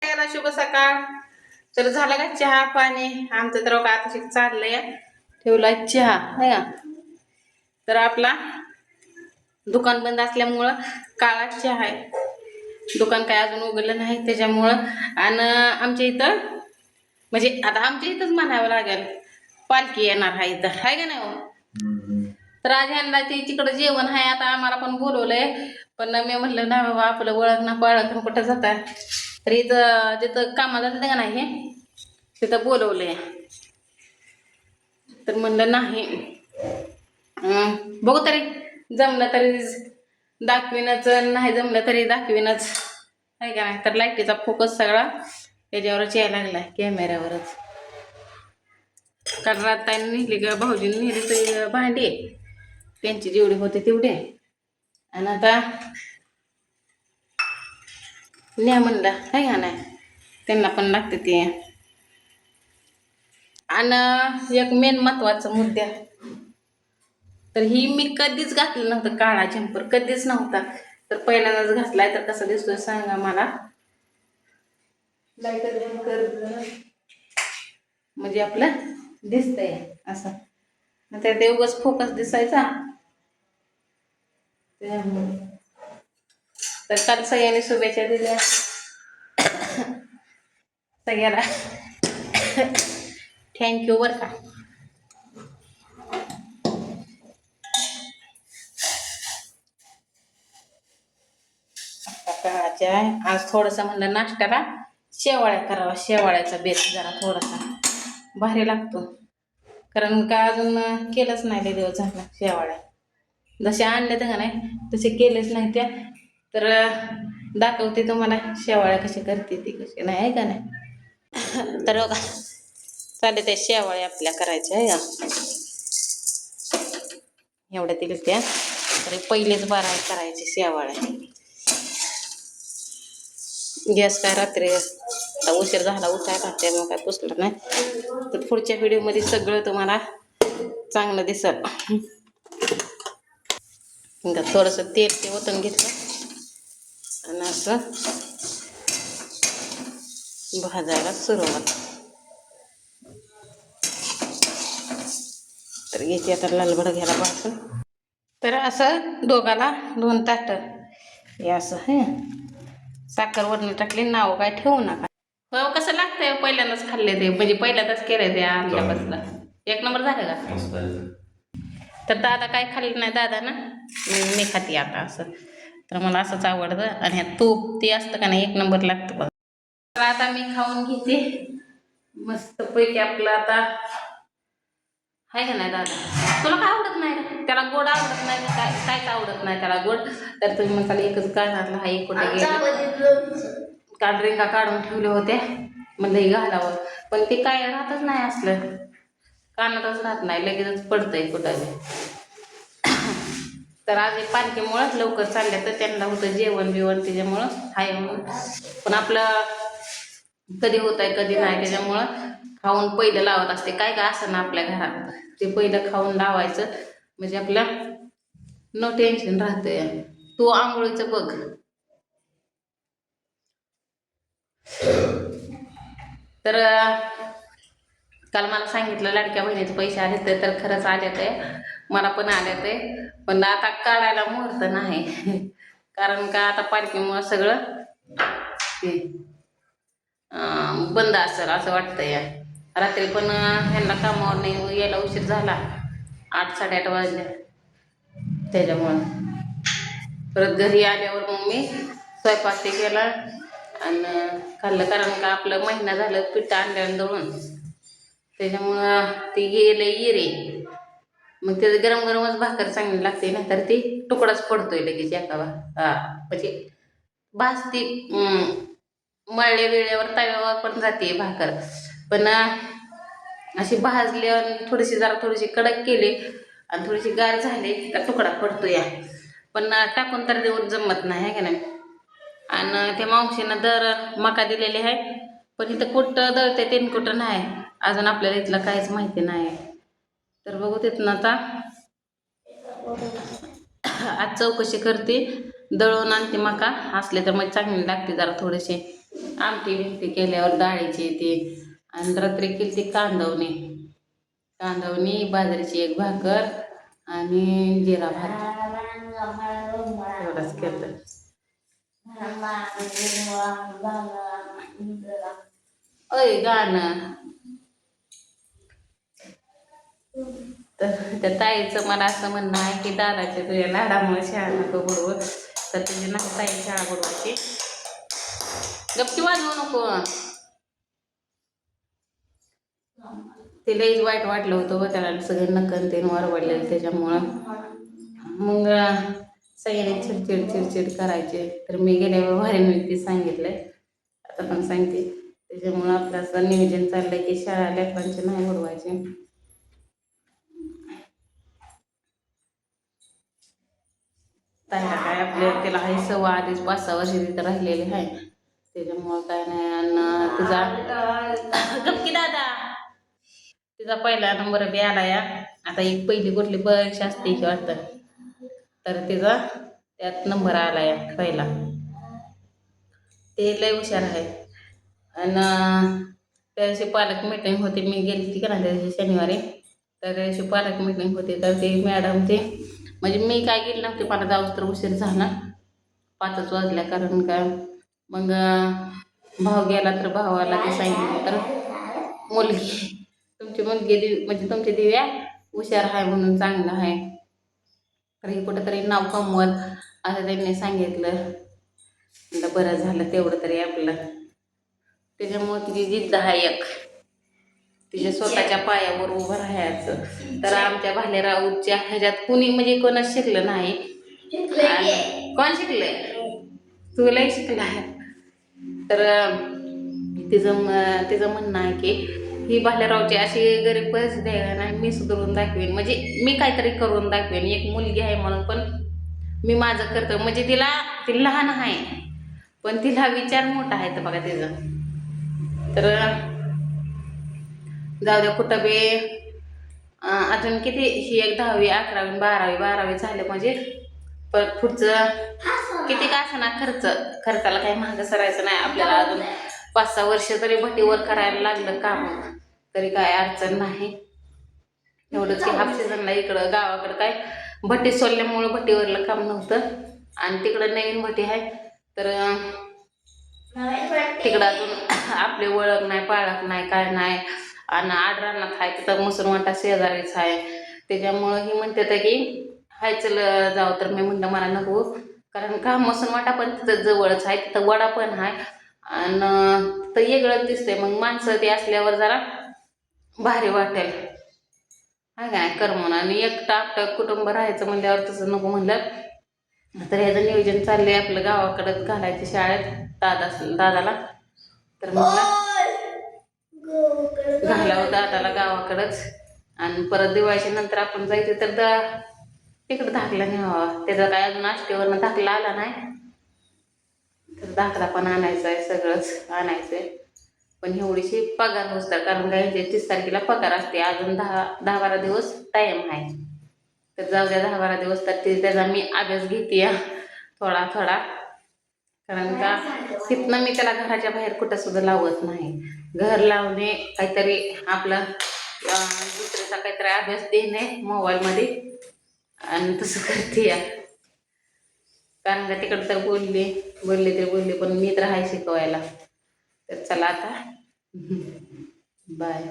सगळ्यांना शुभ सकाळ. तर झालं का चहा पाणी? आमचं तर आता चाललंय, ठेवलाय चहा है का. तर आपला दुकान बंद असल्यामुळं काळा चहा आहे. दुकान काय अजून उघडलं नाही त्याच्यामुळं. आणि आमच्या इथं म्हणजे आता आमच्या इथंच म्हणावं लागेल, पालखी येणार आहे इथं, आहे का नाही हो. तर आज ह्यांना तिकडं जेवण आहे. आता आम्हाला पण बोलवलंय, पण मी म्हटलं ना बाबा आपलं ओळख ना पाळख कुठं जाता. तर इथं जिथं कामाला जातं का नाही तिथं बोलवलंय. तर म्हणलं नाही, बघू तरी जमलं तरी दाखवीनच, नाही जमलं तरी दाखवीनच, आहे का नाही. तर लाईटीचा फोकस सगळा याच्यावरच यायला लागलाय, कॅमेऱ्यावरच. कारण राताने नेली ग, भाऊजीने नेली तर भांडी त्यांची जेवढी होते तेवढे. आणि आता न्या म्हणलं, आहे का नाही, त्यांना पण लागते ते. आणि एक मेन महत्वाचा मुद्दा, तर ही मी कधीच घातलं नव्हतं काळा जम्पर, कधीच नव्हता. तर पहिल्यांदाच घातलाय. तर कसा दिसतोय सांगा मला. लाईट म्हणजे आपलं दिसतंय असं, तर ते उगाच फोकस दिसायचा. तर काल सगळ्यांनी शुभेच्छा दिल्या सगळ्याला, थँक्यू बरं का. आज थोडंसं म्हणलं नाश्त्याला शेवाळ्या करावा, शेवाळ्याचा बेत जरा थोडासा भारी लागतो. कारण का अजून केलंच नाही लय दिवस झाला शेवाळ्या. जसे आणले तर का नाही तसे केलेच नाही त्या. तर दाखवते तुम्हाला शेवाळ्या कशी करते ती, कशी नाही, आहे का नाही. तर बघा चालले त्या शेवाळ्या आपल्या करायच्या आहे का. एवढ्या दिल्या त्या, तरी पहिलेच बारा करायचे शेवाळ्या. गॅस काय रात्री आता उशीर झाला उठायला, त्यामुळे काय पुसलं नाही. तर पुढच्या व्हिडिओमध्ये सगळं तुम्हाला चांगलं दिसल. थोडंसं तेल ते ओतून घेतलं आणि असं भाजायला सुरुवात. तर घेते आता लालभड घ्यायला भाजून. तर असं दोघाला 2 ताटं हे असं हे साखर वरून टाकली, नाव काय ठेवू नका. हो कसं लागतंय, पहिल्यांदाच खाल्ले ते, म्हणजे पहिल्यांदाच केलंय ते आमच्यापासून. 1 नंबर झालं का. तर दादा काय खाल्लं नाही दादा ना, मी खाते आता असं. तर मला असंच आवडतं. आणि ह्या तूप ते असतं का नाही 1 नंबर लागतं बघ. तर आता मी खाऊन घेते मस्त पैकी आपलं आता, आहे का नाही दादा. तुला काय आवडत नाही, त्याला गोड आवडत नाही, कायच आवडत नाही त्याला गोड. तर तुम्ही म्हणताल एकच काढायला हा एक कुठे गेलं. काल रिंगा काढून ठेवले होते, म्हणलं हे घालावं, पण ते काय राहतच नाही असलं, कानातच राहत नाही, लगेचच पडतंय कुठं. तर आज पालखीमुळं लवकर चालल्या, तर त्यांना होतं जेवण बिवण त्याच्यामुळं हाय म्हणून. पण आपलं कधी होत आहे कधी नाही, त्याच्यामुळं खाऊन पहिलं लावत असते. काय काय असं ना आपल्या घरात ते पहिलं खाऊन लावायचं, म्हणजे आपल्या नो टेन्शन राहतंय. तू आंघोळीचं बघ. तर काल मला सांगितलं लाडक्या बहिणीचे पैसे आले ते, तर खरंच आले ते, मला पण आले ते. पण आता काढायला मुहूर्त नाही, कारण का आता पालखीमुळं सगळं बंद असेल असं वाटतंय. रात्री पण ह्यांना कामावर नाही यायला उशीर झाला, 8 साडेआठ वाजले. त्याच्यामुळं परत घरी आल्यावर मग मी स्वयंपाक ते केला आणि खाल्लं. कारण का आपलं महिना झालं पीठ आणल्यानं दळून, त्याच्यामुळं ते गेले येरे. मग ते गरम गरमच भाकर चांगली लागते, नाहीतर ती तुकडाच पडतोय लगेच एका म्हणजे भाजती. मळल्या वेळेवर तव्यावर पण जाते भाकर, पण अशी भाजली आणि थोडीशी कडक केली आणि थोडीशी गार झाली का तुकडा पडतो या. पण टाकून तर देऊन जमत नाही, आहे का नाही. आणि त्या मावशीनं दर मका दिलेले आहे, पण इथं कुठं दळते ते कुठं नाही अजून आपल्याला इथलं काहीच माहिती नाही. तर बघू तिथनं आता आज चौकशी करते, दळून आणते मका असले तर मग चांगली लागते जरा थोडेसे. आमटी भिंती केल्यावर डाळीची ते. आणि रात्री केली ती कांदवणी बाजरीची एक भाकर आणि जिरा भात एवढंच केलं. अय गाणं. तर त्या ताईचं मला असं म्हणणं आहे की दादाच्या तुझ्या लाडामुळे शाळा नको बुडवत. तर तुझी नाही ताई शाळा बुडवायची. गपची वाजवू नको. ते लईच वाईट वाटलं होतं व त्याला सगळे नकन ते वरवडलेलं त्याच्यामुळं. मग सगळ्यांनी चिडचिड चिडचिड करायचे. तर मी गेल्यावर भारीने ते सांगितलंय, आता पण सांगते. त्याच्यामुळं आपलं असं नियोजन चाललंय की शाळा लेकरांचे नाही बुडवायचे. ताईला काय आपल्या त्याला आहे सवय आधीच 5-6 वर्ष तिथं राहिलेली आहे. त्याच्यामुळं काय नाही. आणि तुझा गपकी दादा तिचा पहिला नंबर बी आला या. आता एक पहिली कुठली परीक्षा असते की वाटतं, तर तिचा त्यात नंबर आला या पहिला. ते लय हुशार आहे. आणि त्या दिवशी पालक मीटिंग होती, मी गेली ती का ना त्या दिवशी शनिवारी. तर त्या दिवशी पालक मीटिंग होती. तर ते मॅडम ते म्हणजे मी काय गेली नव्हती, मला जाऊस तर उशीर झाला 5च वाजल्या. कारण का मग भाऊ गेला तर भावाला ते सांगितलं तर मुलगी तुमची मुलगी म्हणजे तुमची दिव्या हुशार आहे म्हणून चांगलं आहे, तर हे कुठंतरी नाव कमवत असं त्यांनी सांगितलं. बरं झालं तेवढं तरी आपलं. त्याच्यामुळे तिची जिद्द आहे एक, तिच्या स्वतःच्या पायावर उभं राहायचं. तर आमच्या भालेरावच्या ह्याच्यात कुणी म्हणजे कोणाच शिकलं नाही. कोण शिकलंय? तुलाही शिकला आहे. तर तिचं म्हणणं आहे की ही भालेरावची अशी गरीब परिस्थिती आहे ना, मी सुधारून दाखवेन, म्हणजे मी काहीतरी करून दाखवेन. एक मुलगी आहे म्हणून पण मी माझं करतो. म्हणजे ती लहान आहे पण तिला विचार मोठा आहे. तर बघा तिचं. तर जाऊ द्या कुठं बी अजून किती ही एक 10वी 11वी 12वी झालं म्हणजे परत पुढचं किती का असं ना खर्चाला काही महाग सरायचं नाही आपल्याला. अजून 5-6 वर्ष तरी भटीवर करायला लागलं काम तरी काय अडचण नाही. एवढंच की हाफ सीझनला इकडं गावाकडं काय भट्टी सोडल्यामुळं भट्टीवरलं काम नव्हतं. आणि तिकडं नवीन भट्टी आहे. तर तिकडं अजून आपली ओळख नाही पाळख नाही काय नाही. आणि आडरानात आहे तिथं मुसलमानटा शेजारीच आहे. त्याच्यामुळं ही म्हणते तर की हाय चल जाऊ. तर मी म्हणलं मला नको, कारण का मुसलमानटा पण तिथं जवळच आहे, तिथं वडा पण आहे आणि तर वेगळंच दिसतंय. मग माणसं ते असल्यावर जरा भारी वाटेल हाय काय करमून. आणि एकटं आपटं कुटुंब राहायचं म्हणल्यावर तसं नको म्हणलं. तर ह्याचं नियोजन चाललंय आपलं गावाकडंच घालायचं शाळेत दादाला. तर मला घालावं दादाला गावाकडंच. आणि परत दिवाळीच्या नंतर आपण जायचं तर तिकडं धाकला न्यावा. त्याचा काय अजून आष्टीवरनं धाकला आला नाही, तर धाकला पण आणायचा आहे, सगळंच आणायचं आहे. पण एवढीशी पगार होतात, कारण काय 30 तारखेला पगार असते. अजून 10-12 दिवस टाईम आहे. तर जाऊ द्या 10-12 दिवस. तर त्याचा मी अभ्यास घेते थोडा थोडा. कारण का तिथनं मी त्याला घराच्या बाहेर कुठं सुद्धा लावत नाही. घर लावणे काहीतरी आपलं दुसऱ्याचा काहीतरी अभ्यास देणे मोबाईलमध्ये आणि तसं करते या. कारण का तिकडं तर बोलले पण मी तर आहे शिकवायला. तर चला आता बाय.